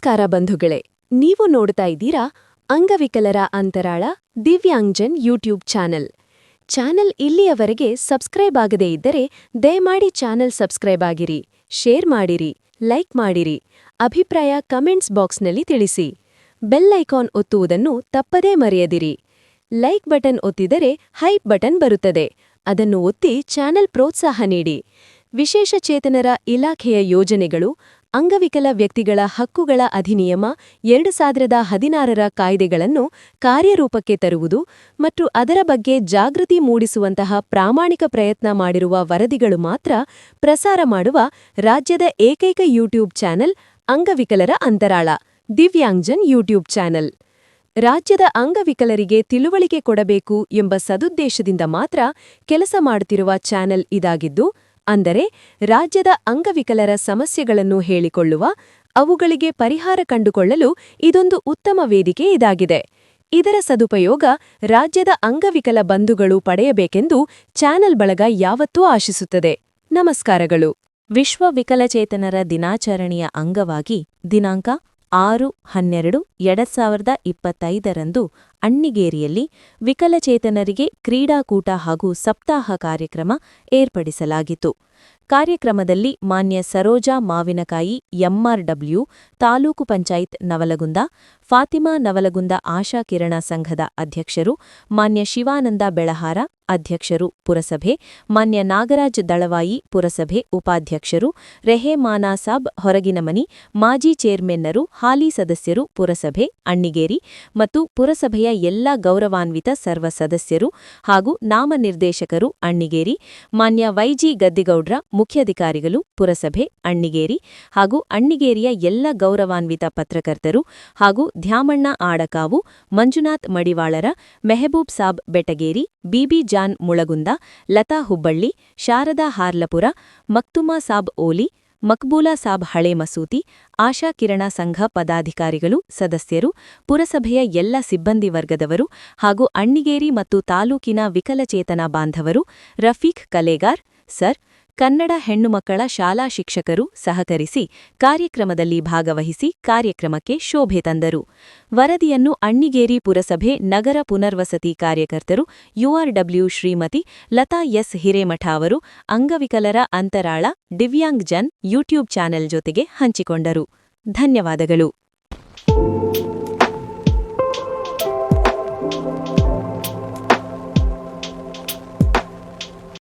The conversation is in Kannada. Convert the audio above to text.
ನಮಸ್ಕಾರ ಬಂಧುಗಳೇ, ನೀವು ನೋಡ್ತಾ ಇದ್ದೀರಾ ಅಂಗವಿಕಲರ ಅಂತರಾಳ ದಿವ್ಯಾಂಗ್ಜನ್ ಯೂಟ್ಯೂಬ್ ಚಾನೆಲ್ ಇಲ್ಲಿಯವರೆಗೆ ಸಬ್ಸ್ಕ್ರೈಬ್ ಆಗದೇ ಇದ್ದರೆ ದಯಮಾಡಿ ಚಾನೆಲ್ ಸಬ್ಸ್ಕ್ರೈಬ್ ಆಗಿರಿ, ಶೇರ್ ಮಾಡಿರಿ, ಲೈಕ್ ಮಾಡಿರಿ, ಅಭಿಪ್ರಾಯ ಕಮೆಂಟ್ಸ್ ಬಾಕ್ಸ್ನಲ್ಲಿ ತಿಳಿಸಿ. ಬೆಲ್ ಐಕಾನ್ ಒತ್ತುವುದನ್ನು ತಪ್ಪದೇ ಮರೆಯದಿರಿ. ಲೈಕ್ ಬಟನ್ ಒತ್ತಿದರೆ ಹೈಪ್ ಬಟನ್ ಬರುತ್ತದೆ, ಅದನ್ನು ಒತ್ತಿ ಚಾನೆಲ್ ಪ್ರೋತ್ಸಾಹ ನೀಡಿ. ವಿಶೇಷಚೇತನರ ಇಲಾಖೆಯ ಯೋಜನೆಗಳು, ಅಂಗವಿಕಲ ವ್ಯಕ್ತಿಗಳ ಹಕ್ಕುಗಳ ಅಧಿನಿಯಮ 2016ರ ಕಾಯ್ದೆಗಳನ್ನು ಕಾರ್ಯರೂಪಕ್ಕೆ ತರುವುದು ಮತ್ತು ಅದರ ಬಗ್ಗೆ ಜಾಗೃತಿ ಮೂಡಿಸುವಂತಹ ಪ್ರಾಮಾಣಿಕ ಪ್ರಯತ್ನ ಮಾಡಿರುವ ವರದಿಗಳು ಮಾತ್ರ ಪ್ರಸಾರ ಮಾಡುವ ರಾಜ್ಯದ ಏಕೈಕ ಯೂಟ್ಯೂಬ್ ಚಾನೆಲ್ ಅಂಗವಿಕಲರ ಅಂತರಾಳ ದಿವ್ಯಾಂಗ್ಜನ್ ಯೂಟ್ಯೂಬ್ ಚಾನೆಲ್. ರಾಜ್ಯದ ಅಂಗವಿಕಲರಿಗೆ ತಿಳುವಳಿಕೆ ಕೊಡಬೇಕು ಎಂಬ ಸದುದ್ದೇಶದಿಂದ ಮಾತ್ರ ಕೆಲಸ ಮಾಡುತ್ತಿರುವ ಚಾನೆಲ್ ಇದಾಗಿದ್ದು, ಅಂದರೆ ರಾಜ್ಯದ ಅಂಗವಿಕಲರ ಸಮಸ್ಯೆಗಳನ್ನು ಹೇಳಿಕೊಳ್ಳುವ, ಅವುಗಳಿಗೆ ಪರಿಹಾರ ಕಂಡುಕೊಳ್ಳಲು ಇದೊಂದು ಉತ್ತಮ ವೇದಿಕೆ ಇದಾಗಿದೆ. ಇದರ ಸದುಪಯೋಗ ರಾಜ್ಯದ ಅಂಗವಿಕಲ ಬಂಧುಗಳು ಪಡೆಯಬೇಕೆಂದು ಚಾನೆಲ್ ಬಳಗ ಯಾವತ್ತೂ ಆಶಿಸುತ್ತದೆ. ನಮಸ್ಕಾರಗಳು. ವಿಶ್ವ ವಿಕಲಚೇತನರ ದಿನಾಚರಣೆಯ ಅಂಗವಾಗಿ ದಿನಾಂಕ 6-12-2025ರಂದು ಅಣ್ಣಿಗೇರಿಯಲ್ಲಿ ವಿಕಲಚೇತನರಿಗೆ ಕ್ರೀಡಾಕೂಟ ಹಾಗೂ ಸಪ್ತಾಹ ಕಾರ್ಯಕ್ರಮ ಏರ್ಪಡಿಸಲಾಗಿತ್ತು. ಕಾರ್ಯಕ್ರಮದಲ್ಲಿ ಮಾನ್ಯ ಸರೋಜಾ ಮಾವಿನಕಾಯಿ ಎಂಆರ್‌ಡಬ್ಲ್ಯೂ, ತಾಲೂಕು ಪಂಚಾಯತ್ ನವಲಗುಂದ, ಫಾತಿಮಾ ನವಲಗುಂದ ಆಶಾ ಕಿರಣ ಸಂಘದ ಅಧ್ಯಕ್ಷರು, ಮಾನ್ಯ ಶಿವಾನಂದ ಬೆಳಹಾರ ಅಧ್ಯಕ್ಷರು ಪುರಸಭೆ, ಮಾನ್ಯ ನಾಗರಾಜ್ ದಳವಾಯಿ ಪುರಸಭೆ ಉಪಾಧ್ಯಕ್ಷರು, ರೆಹಮಾನಾ ಸಾಬ್ ಹೊರಗಿನಮನಿ ಮಾಜಿ ಚೇರ್ಮನ್ನರು, ಹಾಲಿ ಸದಸ್ಯರು ಪುರಸಭೆ ಅಣ್ಣಿಗೇರಿ ಮತ್ತು ಪುರಸಭೆಯ ಎಲ್ಲ ಗೌರವಾನ್ವಿತ ಸರ್ವ ಸದಸ್ಯರು ಹಾಗೂ ನಾಮನಿರ್ದೇಶಕರು ಅಣ್ಣಿಗೇರಿ, ಮಾನ್ಯ ವೈಜಿ ಗದ್ದಿಗೌಡ್ರ ಮುಖ್ಯಾಧಿಕಾರಿಗಳು ಪುರಸಭೆ ಅಣ್ಣಿಗೇರಿ ಹಾಗೂ ಅಣ್ಣಿಗೇರಿಯ ಎಲ್ಲ ಗೌರವಾನ್ವಿತ ಪತ್ರಕರ್ತರು ಹಾಗೂ ದ್ಯಾಮಣ್ಣ ಆಡಕಾವು, ಮಂಜುನಾಥ್ ಮಡಿವಾಳರ, ಮೆಹಬೂಬ್ ಸಾಬ್ ಬೆಟಗೇರಿ, ಬಿಬಿ ಜಾನ್ ಮುಳಗುಂದ, ಲತಾ ಹುಬ್ಬಳ್ಳಿ, ಶಾರದಾ ಹಾರ್ಲಪುರ, ಮಕ್ತುಮಾ ಸಾಬ್ ಓಲಿ, ಮಕ್ಬೂಲಾ ಸಾಬ್ ಹಳೆ ಮಸೂತಿ, ಆಶಾ ಕಿರಣ ಸಂಘ ಪದಾಧಿಕಾರಿಗಳು, ಸದಸ್ಯರು, ಪುರಸಭೆಯ ಎಲ್ಲ ಸಿಬ್ಬಂದಿ ವರ್ಗದವರು ಹಾಗೂ ಅಣ್ಣಿಗೇರಿ ಮತ್ತು ತಾಲೂಕಿನ ವಿಕಲಚೇತನ ಬಾಂಧವರು, ರಫೀಕ್ ಕಲೇಗಾರ್ ಸರ್, ಕನ್ನಡ ಹೆಣ್ಣುಮಕ್ಕಳ ಶಾಲಾ ಶಿಕ್ಷಕರು ಸಹಕರಿಸಿ ಕಾರ್ಯಕ್ರಮದಲ್ಲಿ ಭಾಗವಹಿಸಿ ಕಾರ್ಯಕ್ರಮಕ್ಕೆ ಶೋಭೆ ತಂದರು. ವರದಿಯನ್ನು ಅಣ್ಣಿಗೇರಿ ಪುರಸಭೆ ನಗರ ಪುನರ್ವಸತಿ ಕಾರ್ಯಕರ್ತರು ಯುಆರ್‌ಡಬ್ಲ್ಯೂ ಶ್ರೀಮತಿ ಲತಾ ಎಸ್ ಹಿರೇಮಠ ಅವರು ಅಂಗವಿಕಲರ ಅಂತರಾಳ ದಿವ್ಯಾಂಗ್ ಜನ್ ಯೂಟ್ಯೂಬ್ ಚಾನೆಲ್ ಜೊತೆಗೆ ಹಂಚಿಕೊಂಡರು. ಧನ್ಯವಾದಗಳು.